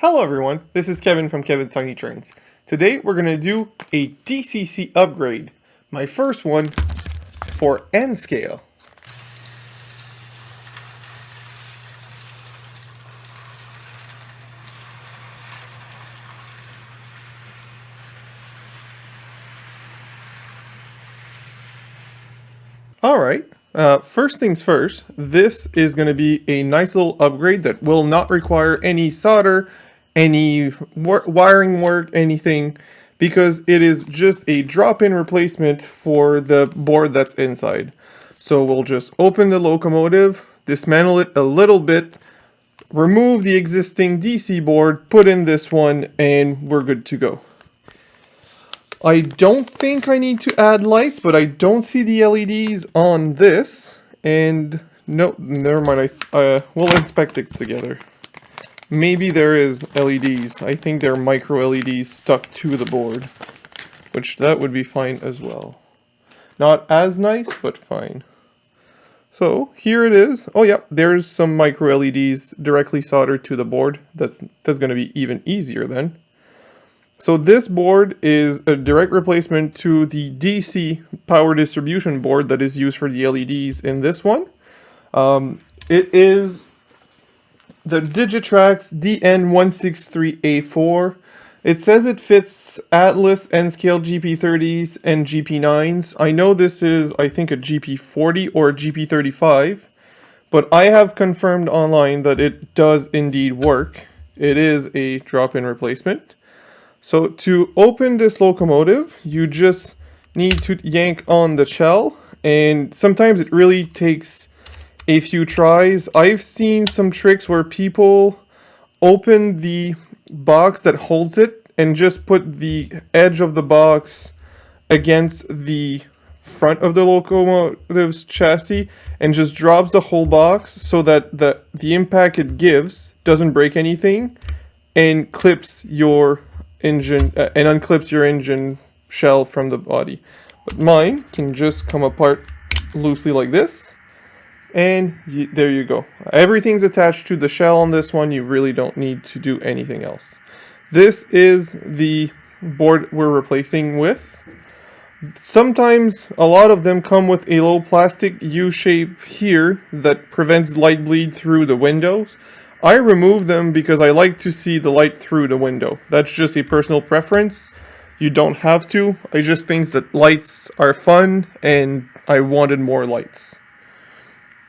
Hello everyone, this is Kevin from Kevin's Tiny Trains. Today we're going to do a DCC upgrade, my first one for N scale. Alright, first things first, this is going to be a nice little upgrade that will not require any solder, any wiring work, anything, because it is just a drop-in replacement for the board that's inside. So we'll just open the locomotive, dismantle it a little bit, remove the existing DC board, put in this one, and we're good to go. I don't think I need to add lights, but I don't see the LEDs on this, and no, never mind, we'll inspect it together. Maybe there is LEDs. I think they're micro LEDs stuck to the board, which that would be fine as well. Not as nice, but fine. So here it is. Oh yeah, there's some micro LEDs directly soldered to the board. That's going to be even easier then. So this board is a direct replacement to the DC power distribution board that is used for the LEDs in this one. It is the Digitrax DN163A4. It says it fits Atlas N-scale GP30s and GP9s. I know this is, I think, a GP40 or a GP35, but I have confirmed online that it does indeed work. It is a drop-in replacement. So to open this locomotive, you just need to yank on the shell, and sometimes it really takes a few tries. I've seen some tricks where people open the box that holds it and just put the edge of the box against the front of the locomotive's chassis and just drops the whole box so that the impact it gives doesn't break anything and clips your engine and unclips your engine shell from the body. But mine can just come apart loosely like this. And there you go. Everything's attached to the shell on this one. You really don't need to do anything else. This is the board we're replacing with. Sometimes a lot of them come with a little plastic U-shape here that prevents light bleed through the windows. I remove them because I like to see the light through the window. That's just a personal preference. You don't have to. I just think that lights are fun and I wanted more lights.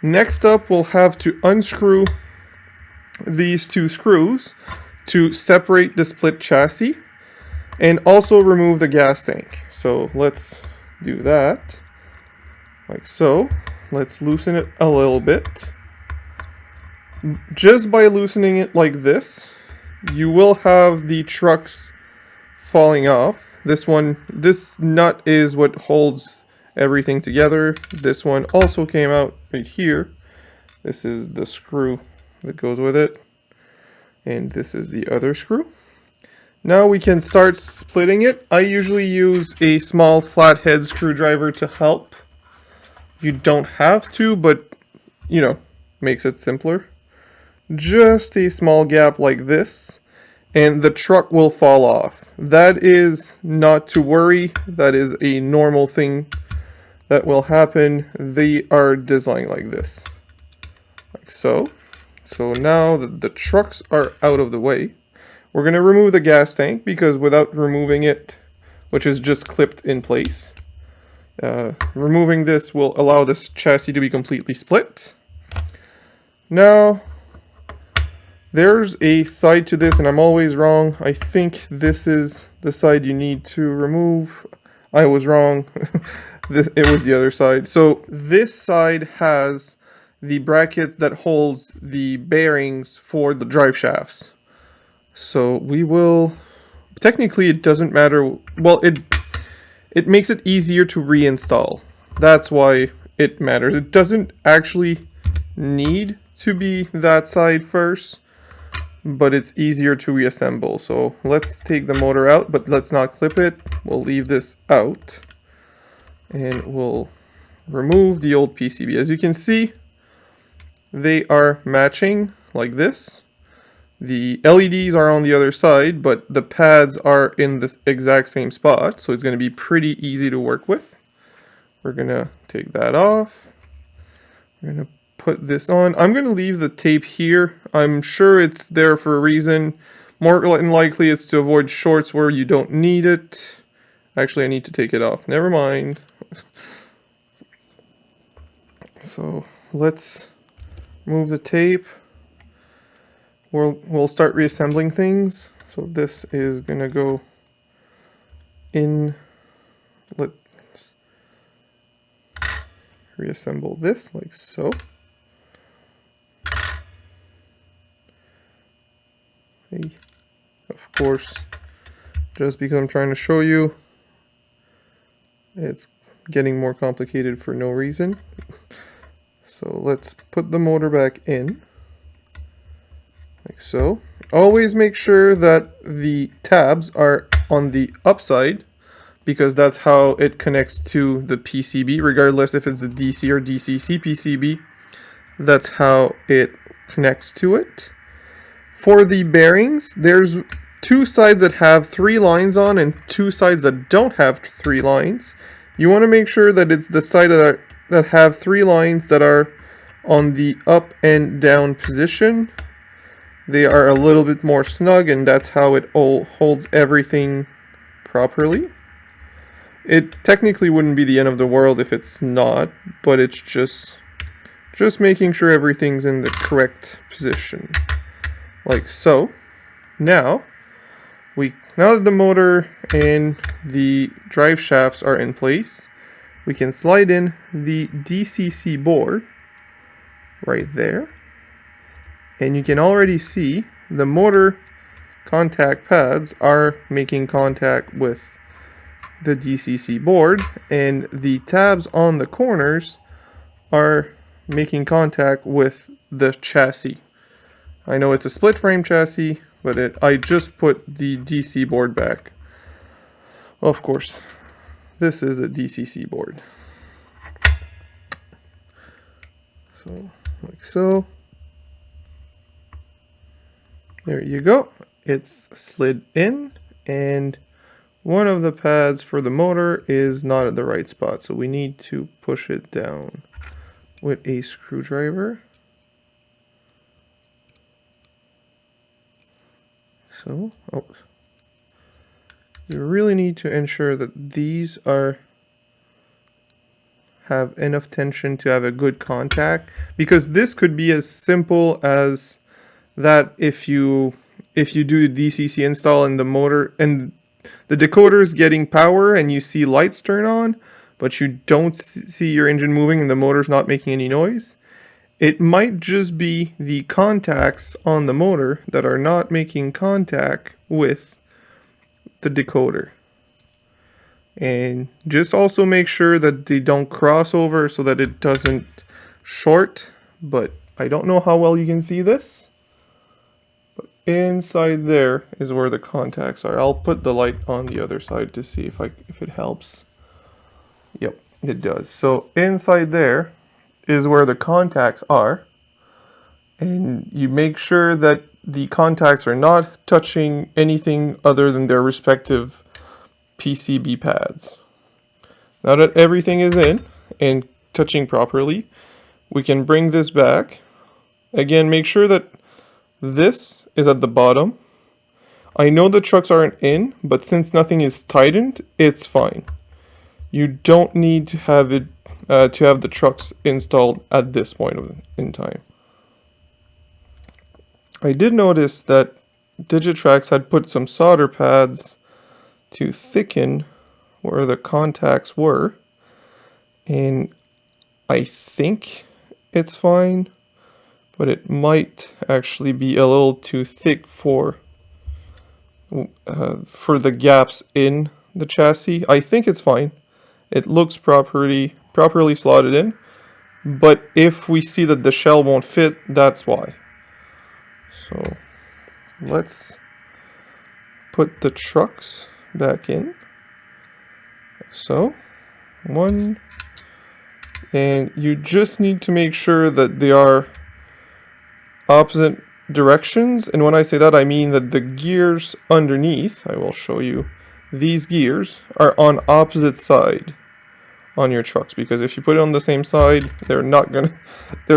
Next up, we'll have to unscrew these two screws to separate the split chassis and also remove the gas tank. So let's do that like so. Let's loosen it a little bit. Just by loosening it like this, you will have the trucks falling off. This nut is what holds everything together. This one also came out right here. This is the screw that goes with it, and this is the other screw. Now we can start splitting it. I usually use a small flathead screwdriver to help. You don't have to, but you know, makes it simpler. Just a small gap like this, and the truck will fall off. That is not to worry. That is a normal thing that will happen. They are designed like this, like so. So now that the trucks are out of the way, we're going to remove the gas tank, because without removing it, which is just clipped in place, removing this will allow this chassis to be completely split. Now there's a side to this, and I'm always wrong. I think this is the side you need to remove. I was wrong. It was the other side. So this side has the bracket that holds the bearings for the drive shafts. So we will, technically it doesn't matter. Well, it makes it easier to reinstall. That's why it matters. It doesn't actually need to be that side first, but it's easier to reassemble. So let's take the motor out, but let's not clip it. We'll leave this out, and we'll remove the old PCB. As you can see, they are matching like this. The LEDs are on the other side, but the pads are in this exact same spot, so it's going to be pretty easy to work with. We're going to take that off. We're going to put this on. I'm going to leave the tape here. I'm sure it's there for a reason. More than likely it's to avoid shorts where you don't need it. Actually, I need to take it off. Never mind. So let's move the tape. We'll start reassembling things. So this is gonna go in. Let's reassemble this like so. Hey, of course, just because I'm trying to show you, it's getting more complicated for no reason. So let's put the motor back in. Like so. Always make sure that the tabs are on the upside because that's how it connects to the PCB, regardless if it's a DC or DCC PCB. That's how it connects to it. For the bearings, there's two sides that have 3 lines on and 2 sides that don't have 3 lines. You want to make sure that it's the side that have 3 lines that are on the up and down position. They are a little bit more snug, and that's how it all holds everything properly. It technically wouldn't be the end of the world if it's not, but it's just making sure everything's in the correct position. Like so. Now that the motor and the drive shafts are in place, we can slide in the DCC board right there. And you can already see the motor contact pads are making contact with the DCC board, and the tabs on the corners are making contact with the chassis. I know it's a split frame chassis, but I just put the DC board back. Of course, this is a DCC board. So, like so. There you go. It's slid in, and one of the pads for the motor is not at the right spot, so we need to push it down with a screwdriver. So, you really need to ensure that these have enough tension to have a good contact, because this could be as simple as that if you do the DCC install and the motor and the decoder is getting power and you see lights turn on, but you don't see your engine moving and the motor's not making any noise, it might just be the contacts on the motor that are not making contact with the decoder. And just also make sure that they don't cross over so that it doesn't short. But I don't know how well you can see this. But inside there is where the contacts are. I'll put the light on the other side to see if it helps. Yep, it does. So inside there is where the contacts are. And you make sure that the contacts are not touching anything other than their respective PCB pads. Now that everything is in and touching properly, we can bring this back. Again, make sure that this is at the bottom. I know the trucks aren't in, but since nothing is tightened, it's fine. You don't need to have it to have the trucks installed at this point in time. I did notice that Digitrax had put some solder pads to thicken where the contacts were, and I think it's fine, but it might actually be a little too thick for the gaps in the chassis. I think it's fine. It looks properly slotted in, but if we see that the shell won't fit, that's why. So let's put the trucks back in. So, one, and you just need to make sure that they are opposite directions, and when I say that, I mean that the gears underneath, I will show you, these gears are on opposite side on your trucks, because if you put it on the same side, they're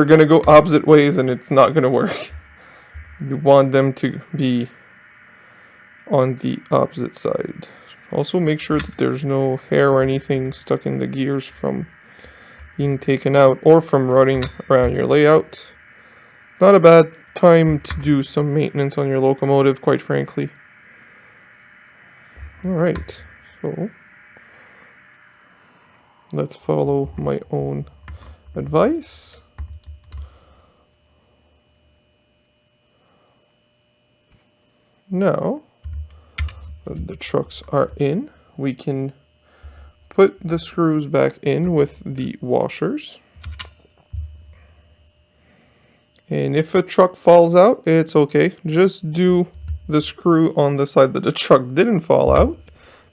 gonna go opposite ways and it's not gonna work. You want them to be on the opposite side. Also make sure that there's no hair or anything stuck in the gears from being taken out or from running around your layout. Not a bad time to do some maintenance on your locomotive, quite frankly. Alright, so let's follow my own advice. Now that the trucks are in, we can put the screws back in with the washers. And if a truck falls out, it's okay. Just do the screw on the side that the truck didn't fall out,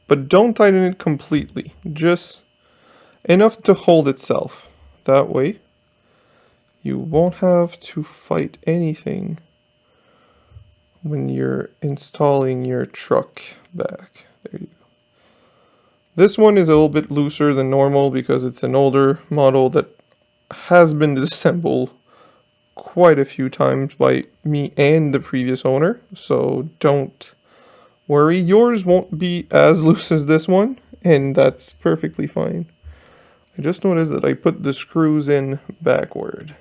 but don't tighten it completely. Just enough to hold itself. That way, you won't have to fight anything when you're installing your truck back. There you go. This one is a little bit looser than normal because it's an older model that has been disassembled quite a few times by me and the previous owner, so don't worry. Yours won't be as loose as this one, and that's perfectly fine. I just noticed that I put the screws in backward.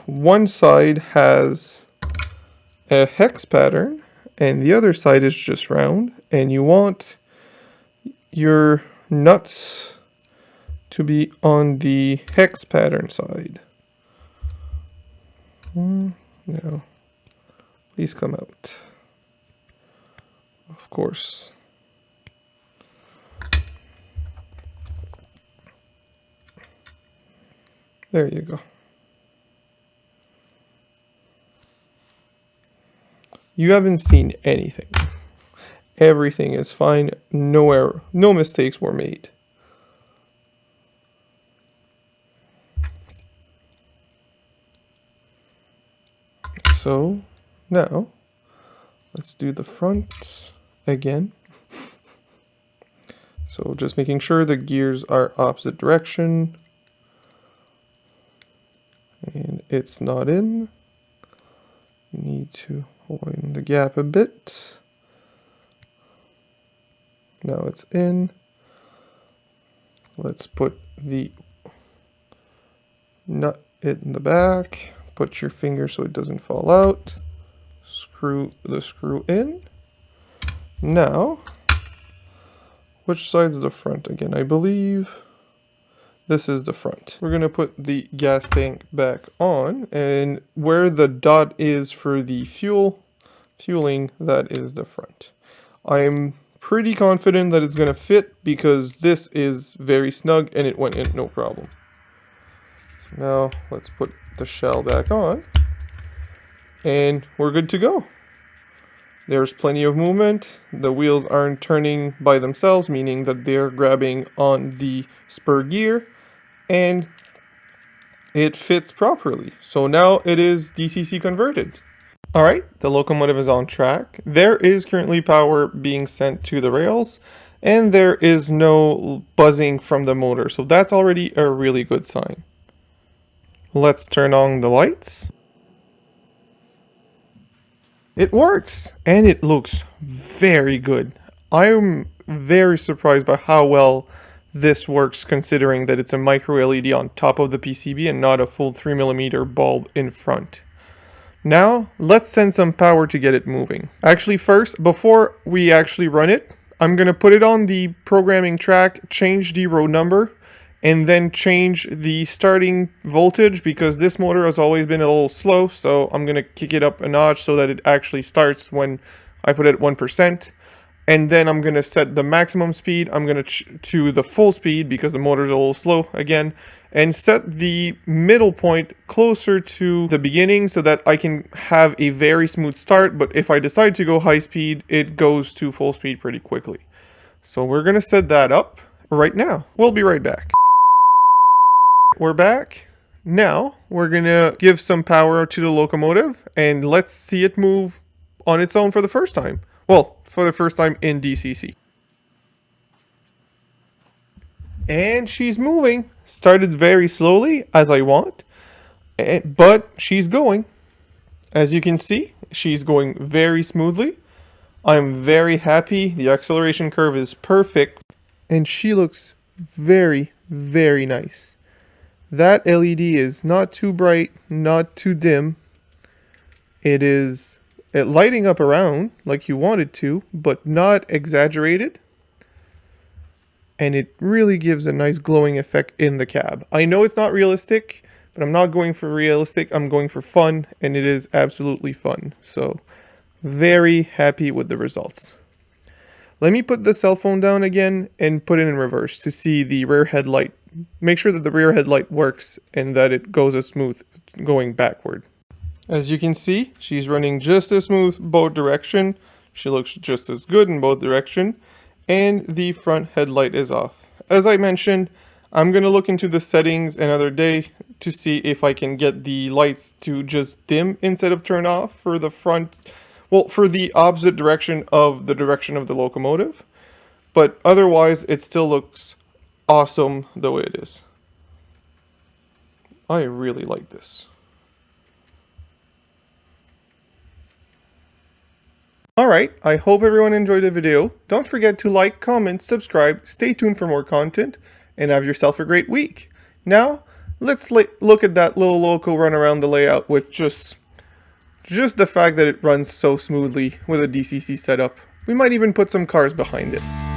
One side has a hex pattern and the other side is just round, and you want your nuts to be on the hex pattern side. No, please come out. Of course. There you go. You haven't seen anything. Everything is fine. No error. No mistakes were made. So now let's do the front again. So just making sure the gears are opposite direction. And it's not in. You need to widen the gap a bit. Now it's in. Let's put the nut in the back. Put your finger so it doesn't fall out. Screw the screw in. Now, which side's the front again? I believe this is the front. We're gonna put the gas tank back on, and where the dot is for the fueling, that is the front. I'm pretty confident that it's gonna fit because this is very snug and it went in no problem. So now let's put the shell back on and we're good to go. There's plenty of movement. The wheels aren't turning by themselves, meaning that they're grabbing on the spur gear, and it fits properly. So now it is DCC converted. All right, the locomotive is on track. There is currently power being sent to the rails, and there is no buzzing from the motor. So that's already a really good sign. Let's turn on the lights. It works, and it looks very good. I'm very surprised by how well this works, considering that it's a micro LED on top of the PCB and not a full 3mm bulb in front. Now, let's send some power to get it moving. Actually, first, before we actually run it, I'm going to put it on the programming track, change the road number, and then change the starting voltage, because this motor has always been a little slow, so I'm going to kick it up a notch so that it actually starts when I put it at 1%. And then I'm going to set the maximum speed. I'm going to the full speed because the motor's a little slow again, and set the middle point closer to the beginning so that I can have a very smooth start. But if I decide to go high speed, it goes to full speed pretty quickly. So we're going to set that up right now. We'll be right back. We're back. Now we're gonna give some power to the locomotive and let's see it move on its own for the first time. Well, for the first time in DCC. And she's moving. Started very slowly, as I want, but she's going. As you can see, she's going very smoothly. I'm very happy. The acceleration curve is perfect. And she looks very, very nice. That LED is not too bright, not too dim. It is lighting up around like you want it to, but not exaggerated. And it really gives a nice glowing effect in the cab. I know it's not realistic, but I'm not going for realistic. I'm going for fun, and it is absolutely fun. So, very happy with the results. Let me put the cell phone down again and put it in reverse to see the rear headlight. Make sure that the rear headlight works and that it goes as smooth going backward. As you can see, she's running just as smooth both direction. She looks just as good in both direction. And the front headlight is off. As I mentioned, I'm going to look into the settings another day to see if I can get the lights to just dim instead of turn off for the front, well, for the opposite direction of the locomotive. But otherwise, it still looks awesome the way it is. I really like this. Alright, I hope everyone enjoyed the video. Don't forget to like, comment, subscribe, stay tuned for more content, and have yourself a great week. Now, let's look at that little loco run around the layout with just the fact that it runs so smoothly with a DCC setup. We might even put some cars behind it.